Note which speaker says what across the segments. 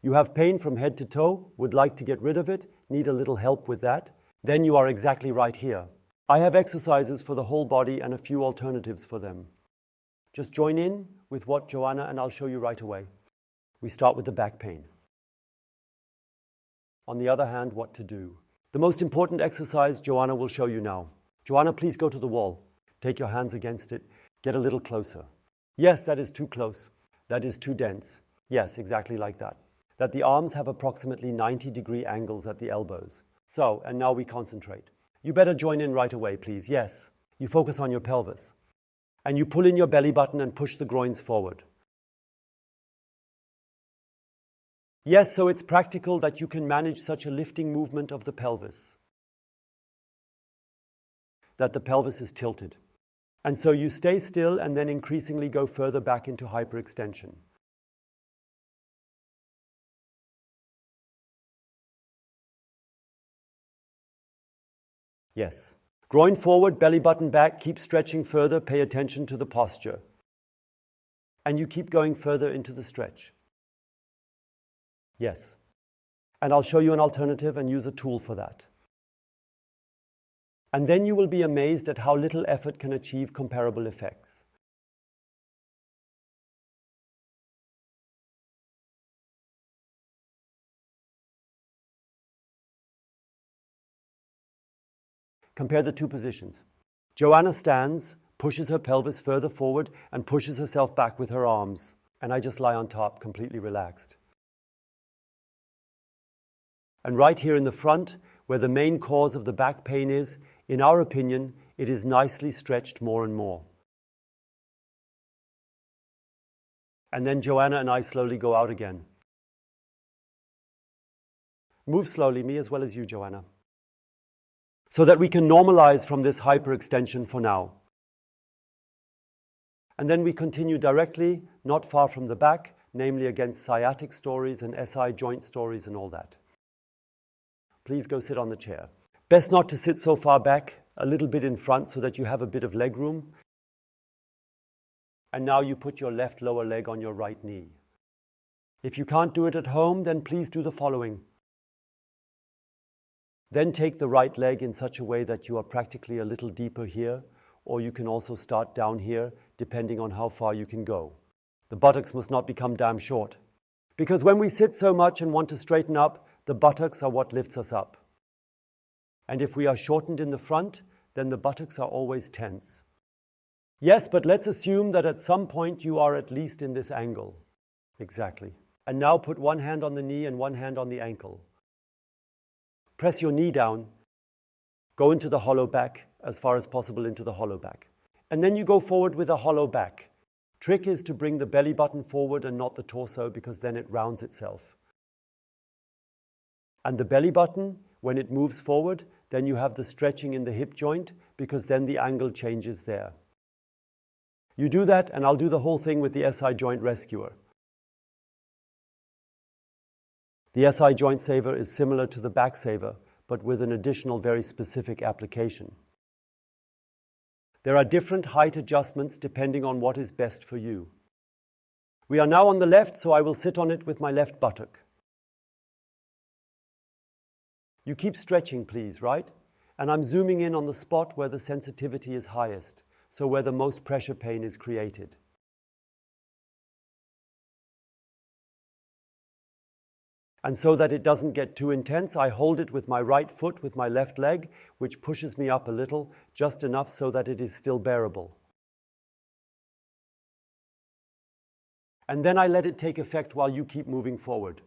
Speaker 1: You have pain from head to toe, would like to get rid of it, need a little help with that, then you are exactly right here. I have exercises for the whole body and a few alternatives for them. Just join in with what Joanna and I'll show you right away. We start with the back pain. On the other hand, what to do. The most important exercise Joanna will show you now. Joanna, please go to the wall. Take your hands against it. Get a little closer. Yes, that is too close. That is too dense. Yes, exactly like that. That the arms have approximately 90-degree angles at the elbows. So, and now we concentrate. You better join in right away, please. Yes, you focus on your pelvis. And you pull in your belly button and push the groins forward. Yes, so it's practical that you can manage such a lifting movement of the pelvis. That the pelvis is tilted. And so you stay still and then increasingly go further back into hyperextension. Yes. Groin forward, belly button back, keep stretching further, pay attention to the posture. And you keep going further into the stretch. Yes. And I'll show you an alternative and use a tool for that. And then you will be amazed at how little effort can achieve comparable effects. Compare the two positions. Joanna stands, pushes her pelvis further forward and pushes herself back with her arms. And I just lie on top, completely relaxed. And right here in the front, where the main cause of the back pain is, in our opinion, it is nicely stretched more and more. And then Joanna and I slowly go out again. Move slowly, me as well as you, Joanna. So that we can normalize from this hyperextension for now. And then we continue directly, not far from the back, namely against sciatic stories and SI joint stories and all that. Please go sit on the chair. Best not to sit so far back, a little bit in front so that you have a bit of leg room. And now you put your left lower leg on your right knee. If you can't do it at home, then please do the following. Then take the right leg in such a way that you are practically a little deeper here, or you can also start down here, depending on how far you can go. The buttocks must not become damn short. Because when we sit so much and want to straighten up, the buttocks are what lifts us up. And if we are shortened in the front, then the buttocks are always tense. Yes, but let's assume that at some point you are at least in this angle. Exactly. And now put one hand on the knee and one hand on the ankle. Press your knee down. Go into the hollow back, as far as possible into the hollow back. And then you go forward with a hollow back. Trick is to bring the belly button forward and not the torso, because then it rounds itself. And the belly button, when it moves forward, then you have the stretching in the hip joint, because then the angle changes there. You do that, and I'll do the whole thing with the SI joint rescuer. The SI joint saver is similar to the back saver, but with an additional very specific application. There are different height adjustments depending on what is best for you. We are now on the left, so I will sit on it with my left buttock. You keep stretching, please, right? And I'm zooming in on the spot where the sensitivity is highest, so where the most pressure pain is created. And so that it doesn't get too intense, I hold it with my right foot with my left leg, which pushes me up a little, just enough so that it is still bearable. And then I let it take effect while you keep moving forward.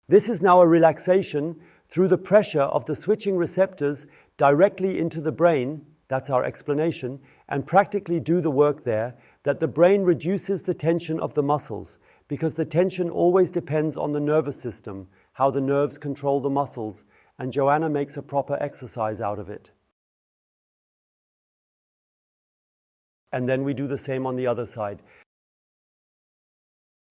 Speaker 1: This is now a relaxation through the pressure of the switching receptors directly into the brain, that's our explanation, and practically do the work there, that the brain reduces the tension of the muscles, because the tension always depends on the nervous system, how the nerves control the muscles, and Joanna makes a proper exercise out of it. And then we do the same on the other side.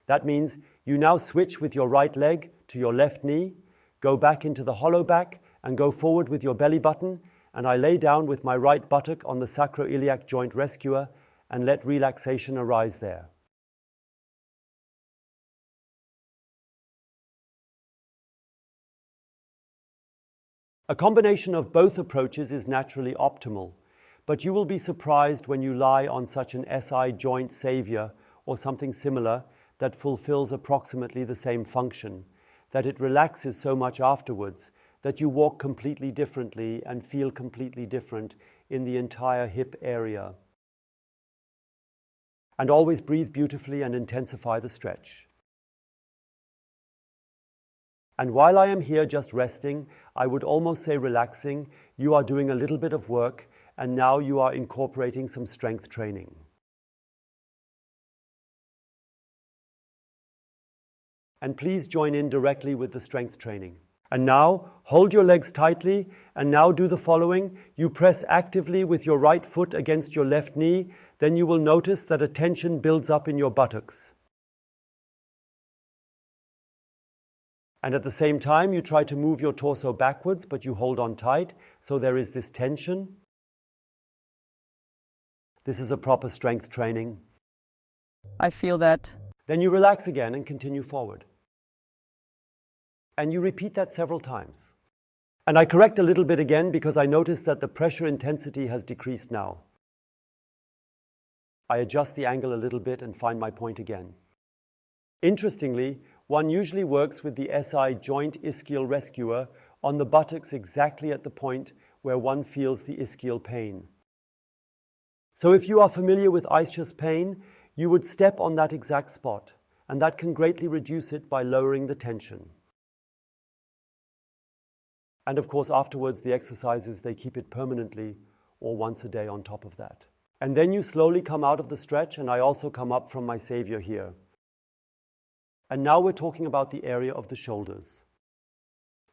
Speaker 1: That means you now switch with your right leg to your left knee, go back into the hollow back, and go forward with your belly button, and I lay down with my right buttock on the sacroiliac joint rescuer, and let relaxation arise there. A combination of both approaches is naturally optimal, but you will be surprised when you lie on such an SI joint savior or something similar that fulfills approximately the same function, that it relaxes so much afterwards that you walk completely differently and feel completely different in the entire hip area. And always breathe beautifully and intensify the stretch. And while I am here just resting, I would almost say relaxing, you are doing a little bit of work, and now you are incorporating some strength training. And please join in directly with the strength training. And now, hold your legs tightly, and now do the following. You press actively with your right foot against your left knee, then you will notice that a tension builds up in your buttocks. And at the same time, you try to move your torso backwards, but you hold on tight, so there is this tension. This is a proper strength training.
Speaker 2: I feel that.
Speaker 1: Then you relax again and continue forward. And you repeat that several times. And I correct a little bit again because I notice that the pressure intensity has decreased now. I adjust the angle a little bit and find my point again. Interestingly, one usually works with the SI joint ischial rescuer on the buttocks exactly at the point where one feels the ischial pain. So if you are familiar with ischias pain, you would step on that exact spot, and that can greatly reduce it by lowering the tension. And of course, afterwards, the exercises, they keep it permanently or once a day on top of that. And then you slowly come out of the stretch, and I also come up from my savior here. And now we're talking about the area of the shoulders.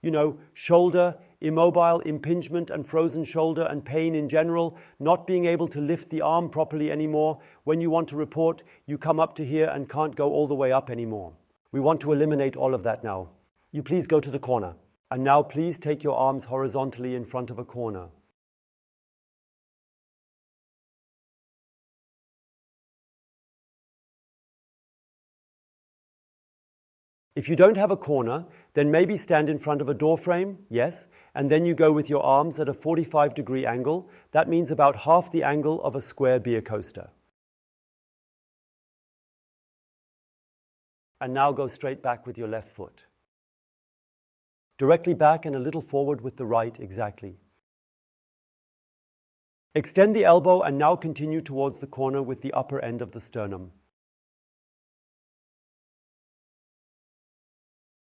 Speaker 1: You know, shoulder, immobile, impingement and frozen shoulder and pain in general, not being able to lift the arm properly anymore. When you want to report, you come up to here and can't go all the way up anymore. We want to eliminate all of that now. You please go to the corner. And now please take your arms horizontally in front of a corner. If you don't have a corner, then maybe stand in front of a door frame, yes, and then you go with your arms at a 45-degree angle. That means about half the angle of a square beer coaster. And now go straight back with your left foot. Directly back and a little forward with the right, exactly. Extend the elbow and now continue towards the corner with the upper end of the sternum.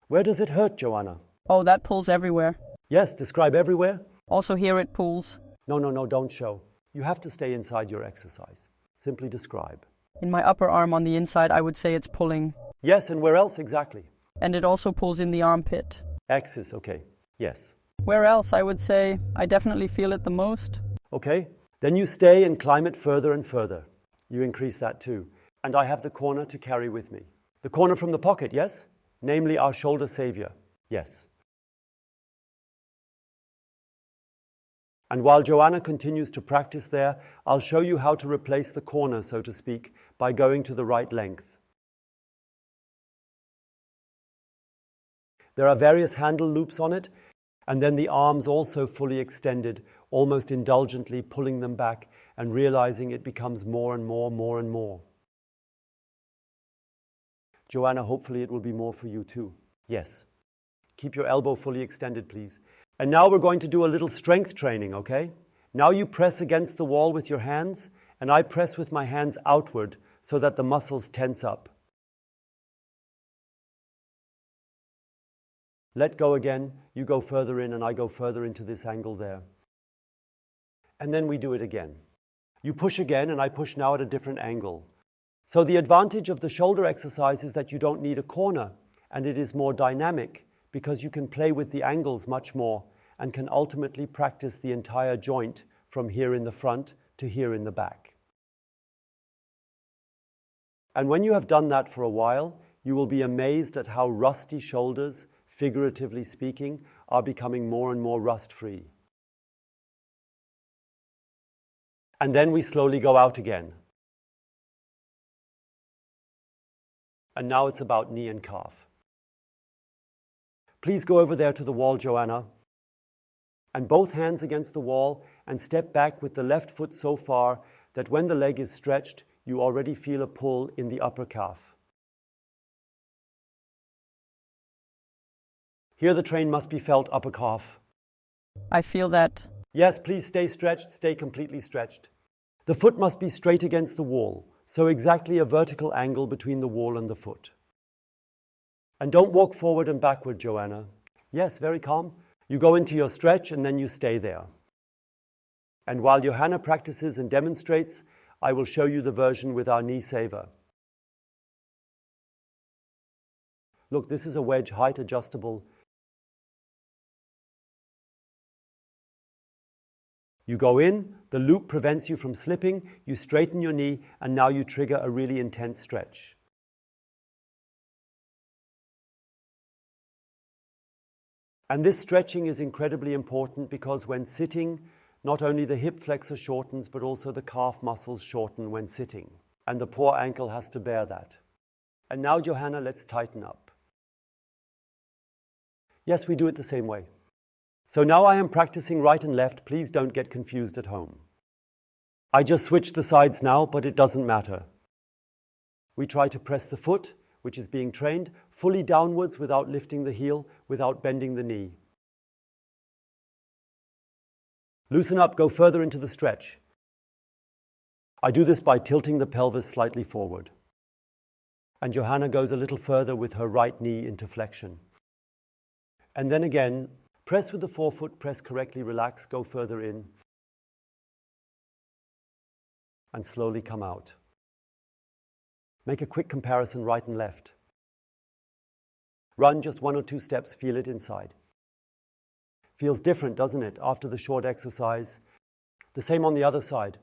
Speaker 1: Where does it hurt, Joanna?
Speaker 2: Oh, that pulls everywhere.
Speaker 1: Yes, describe everywhere.
Speaker 2: Also here it pulls.
Speaker 1: No, don't show. You have to stay inside your exercise. Simply describe.
Speaker 2: In my upper arm on the inside, I would say it's pulling.
Speaker 1: Yes, and where else exactly?
Speaker 2: And it also pulls in the armpit.
Speaker 1: Axis, okay. Yes.
Speaker 2: Where else? I would say I definitely feel it the most.
Speaker 1: Okay. Then you stay and climb it further and further. You increase that too. And I have the corner to carry with me. The corner from the pocket, yes? Namely our shoulder savior, yes. And while Joanna continues to practice there, I'll show you how to replace the corner, so to speak, by going to the right length. There are various handle loops on it, and then the arms also fully extended, almost indulgently pulling them back and realizing it becomes more and more. Joanna, hopefully it will be more for you too. Yes. Keep your elbow fully extended, please. And now we're going to do a little strength training, okay? Now you press against the wall with your hands, and I press with my hands outward so that the muscles tense up. Let go again. You go further in, and I go further into this angle there. And then we do it again. You push again, and I push now at a different angle. So the advantage of the shoulder exercise is that you don't need a corner, and it is more dynamic because you can play with the angles much more and can ultimately practice the entire joint from here in the front to here in the back. And when you have done that for a while, you will be amazed at how rusty shoulders, figuratively speaking, are becoming more and more rust-free. And then we slowly go out again. And now it's about knee and calf. Please go over there to the wall, Joanna, and both hands against the wall and step back with the left foot so far that when the leg is stretched, you already feel a pull in the upper calf. Here the train must be felt upper calf.
Speaker 2: I feel that.
Speaker 1: Yes, please stay stretched, stay completely stretched. The foot must be straight against the wall, so exactly a vertical angle between the wall and the foot. And don't walk forward and backward, Joanna. Yes, very calm. You go into your stretch and then you stay there. And while Johanna practices and demonstrates, I will show you the version with our knee saver. Look, this is a wedge height adjustable. You go in, the loop prevents you from slipping, you straighten your knee, and now you trigger a really intense stretch. And this stretching is incredibly important because when sitting, not only the hip flexor shortens, but also the calf muscles shorten when sitting. And the poor ankle has to bear that. And now, Johanna, let's tighten up. Yes, we do it the same way. So now I am practicing right and left. Please don't get confused at home. I just switched the sides now, but it doesn't matter. We try to press the foot, which is being trained, fully downwards without lifting the heel, without bending the knee. Loosen up, go further into the stretch. I do this by tilting the pelvis slightly forward. And Johanna goes a little further with her right knee into flexion. And then again, press with the forefoot, press correctly, relax, go further in. And slowly come out. Make a quick comparison right and left. Run just 1 or 2 steps, feel it inside. Feels different, doesn't it, after the short exercise? The same on the other side.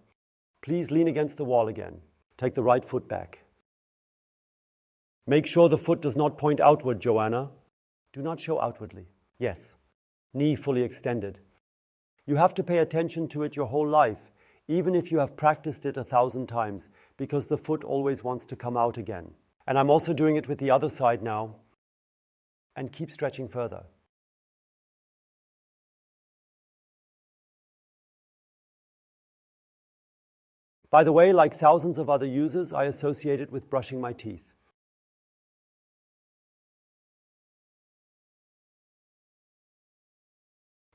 Speaker 1: Please lean against the wall again. Take the right foot back. Make sure the foot does not point outward, Joanna. Do not show outwardly. Yes. Knee fully extended. You have to pay attention to it your whole life, even if you have practiced it 1,000 times, because the foot always wants to come out again. And I'm also doing it with the other side now. And keep stretching further. By the way, like thousands of other users, I associate it with brushing my teeth.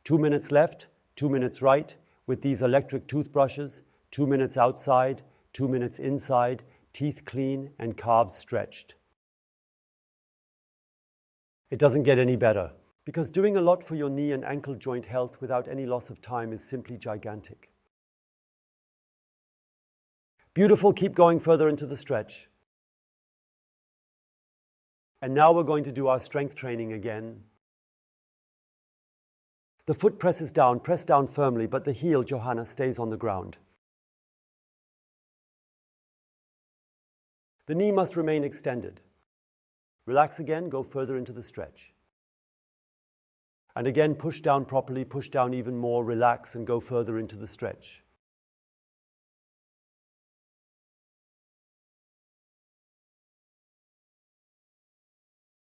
Speaker 1: Two minutes left, 2 minutes right, with these electric toothbrushes, 2 minutes outside, 2 minutes inside, teeth clean and calves stretched. It doesn't get any better, because doing a lot for your knee and ankle joint health without any loss of time is simply gigantic. Beautiful, keep going further into the stretch. And now we're going to do our strength training again. The foot presses down, press down firmly, but the heel, Johanna, stays on the ground. The knee must remain extended. Relax again, go further into the stretch. And again, push down properly, push down even more, relax and go further into the stretch.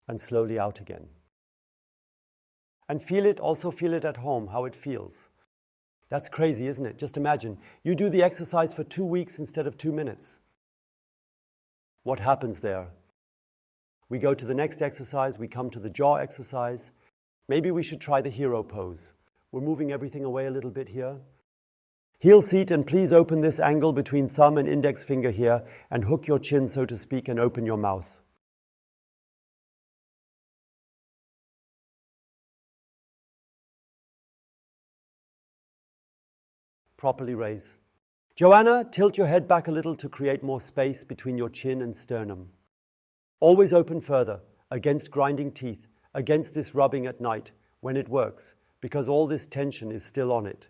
Speaker 1: And slowly out again. And feel it, also feel it at home, how it feels. That's crazy, isn't it? Just imagine, you do the exercise for 2 weeks instead of 2 minutes. What happens there? We go to the next exercise, we come to the jaw exercise. Maybe we should try the hero pose. We're moving everything away a little bit here. Heel seat, and please open this angle between thumb and index finger here and hook your chin, so to speak, and open your mouth. Properly raise. Joanna, tilt your head back a little to create more space between your chin and sternum. Always open further, against grinding teeth, against this rubbing at night, when it works, because all this tension is still on it.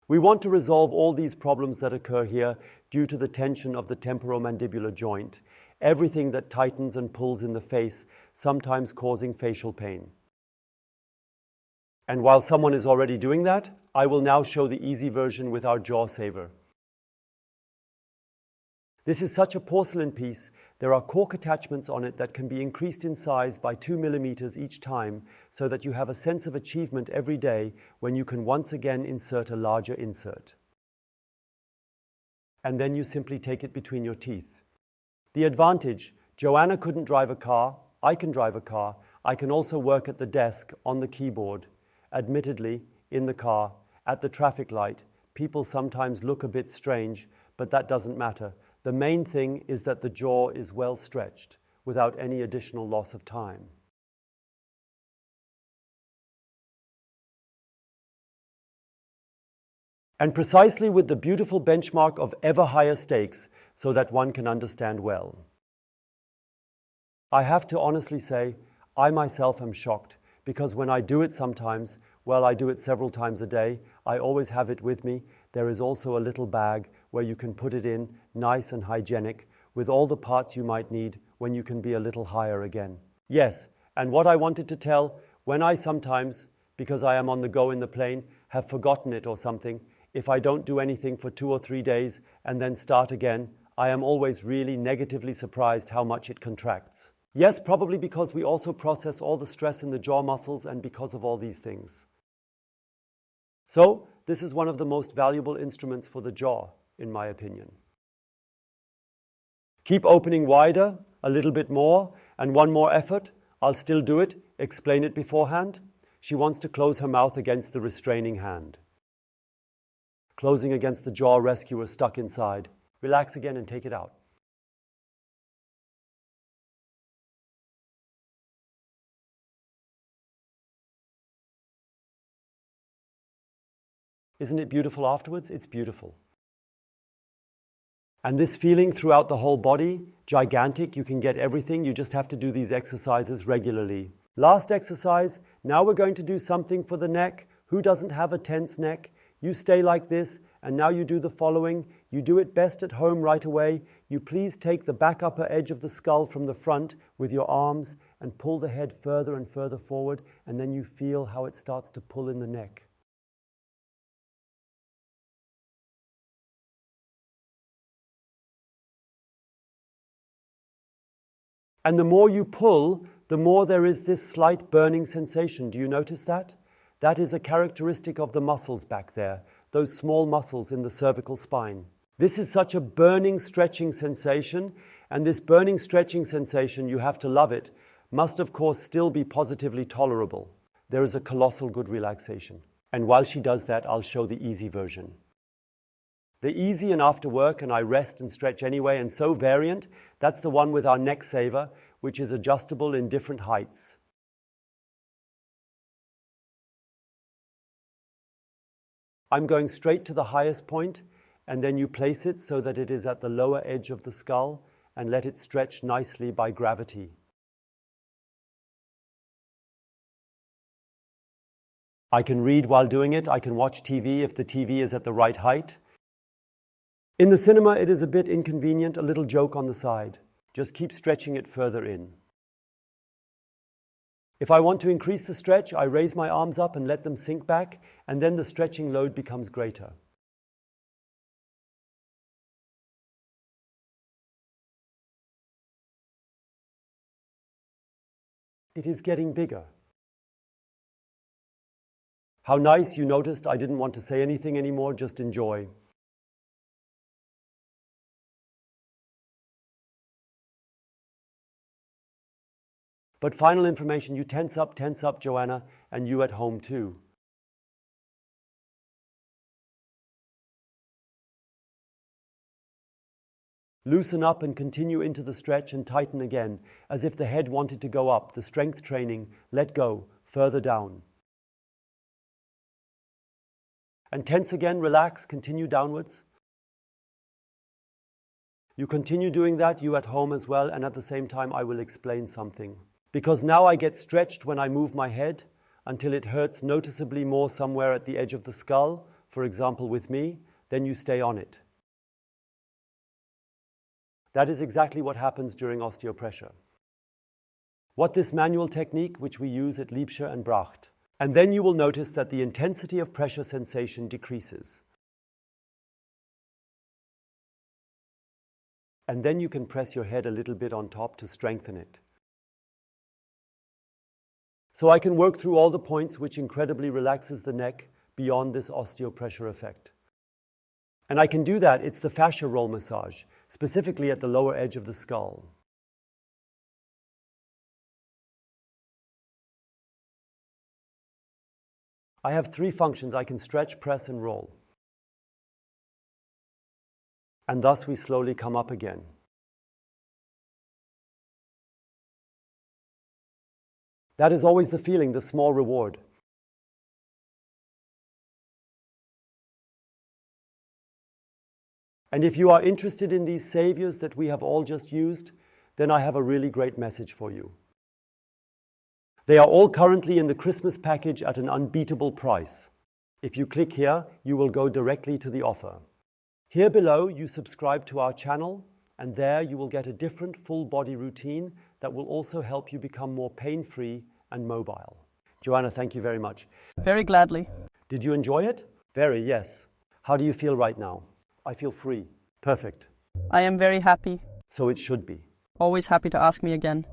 Speaker 1: We want to resolve all these problems that occur here due to the tension of the temporomandibular joint, everything that tightens and pulls in the face, sometimes causing facial pain. And while someone is already doing that, I will now show the easy version with our jaw saver. This is such a porcelain piece, there are cork attachments on it that can be increased in size by 2 millimeters each time so that you have a sense of achievement every day when you can once again insert a larger insert. And then you simply take it between your teeth. The advantage, Joanna couldn't drive a car, I can drive a car, I can also work at the desk, on the keyboard, admittedly, in the car, at the traffic light. People sometimes look a bit strange, but that doesn't matter. The main thing is that the jaw is well stretched, without any additional loss of time. And precisely with the beautiful benchmark of ever higher stakes, so that one can understand well. I have to honestly say, I myself am shocked, because when I do it sometimes, well, I do it several times a day, I always have it with me. There is also a little bag where you can put it in, nice and hygienic, with all the parts you might need when you can be a little higher again. Yes, and what I wanted to tell, when I sometimes, because I am on the go in the plane, have forgotten it or something, if I don't do anything for 2 or 3 days and then start again, I am always really negatively surprised how much it contracts. Yes, probably because we also process all the stress in the jaw muscles and because of all these things. So, this is one of the most valuable instruments for the jaw, in my opinion. Keep opening wider, a little bit more, and one more effort. I'll still do it, explain it beforehand. She wants to close her mouth against the restraining hand. Closing against the jaw rescuer stuck inside. Relax again and take it out. Isn't it beautiful afterwards? It's beautiful. And this feeling throughout the whole body, gigantic, you can get everything, you just have to do these exercises regularly. Last exercise, now we're going to do something for the neck. Who doesn't have a tense neck? You stay like this, and now you do the following. You do it best at home right away. You please take the back upper edge of the skull from the front with your arms and pull the head further and further forward, and then you feel how it starts to pull in the neck. And the more you pull, the more there is this slight burning sensation. Do you notice that? That is a characteristic of the muscles back there, those small muscles in the cervical spine. This is such a burning, stretching sensation, and this burning, stretching sensation, you have to love it, must of course still be positively tolerable. There is a colossal good relaxation. And while she does that, I'll show the easy version. The easy and after work, and I rest and stretch anyway, and so variant, that's the one with our neck saver, which is adjustable in different heights. I'm going straight to the highest point, and then you place it so that it is at the lower edge of the skull and let it stretch nicely by gravity. I can read while doing it. I can watch TV if the TV is at the right height. In the cinema, it is a bit inconvenient, a little joke on the side. Just keep stretching it further in. If I want to increase the stretch, I raise my arms up and let them sink back, and then the stretching load becomes greater. It is getting bigger. How nice, you noticed I didn't want to say anything anymore, just enjoy. But final information, you tense up, Joanna, and you at home too. Loosen up and continue into the stretch and tighten again, as if the head wanted to go up, the strength training, let go, further down. And tense again, relax, continue downwards. You continue doing that, you at home as well, and at the same time I will explain something. Because now I get stretched when I move my head until it hurts noticeably more somewhere at the edge of the skull, for example with me, then you stay on it. That is exactly what happens during osteopressure. What this manual technique, which we use at Liebscher and Bracht. And then you will notice that the intensity of pressure sensation decreases. And then you can press your head a little bit on top to strengthen it. So I can work through all the points which incredibly relaxes the neck beyond this osteopressure effect. And I can do that, it's the fascia roll massage, specifically at the lower edge of the skull. I have 3 functions. I can stretch, press, and roll. And thus we slowly come up again. That is always the feeling, the small reward. And if you are interested in these saviors that we have all just used, then I have a really great message for you. They are all currently in the Christmas package at an unbeatable price. If you click here, you will go directly to the offer. Here below, you subscribe to our channel, and there you will get a different full body routine that will also help you become more pain-free and mobile. Joanna, thank you very much.
Speaker 2: Very gladly.
Speaker 1: Did you enjoy it? Very, yes. How do you feel right now? I feel free. Perfect.
Speaker 2: I am very happy.
Speaker 1: So it should be.
Speaker 2: Always happy to ask me again.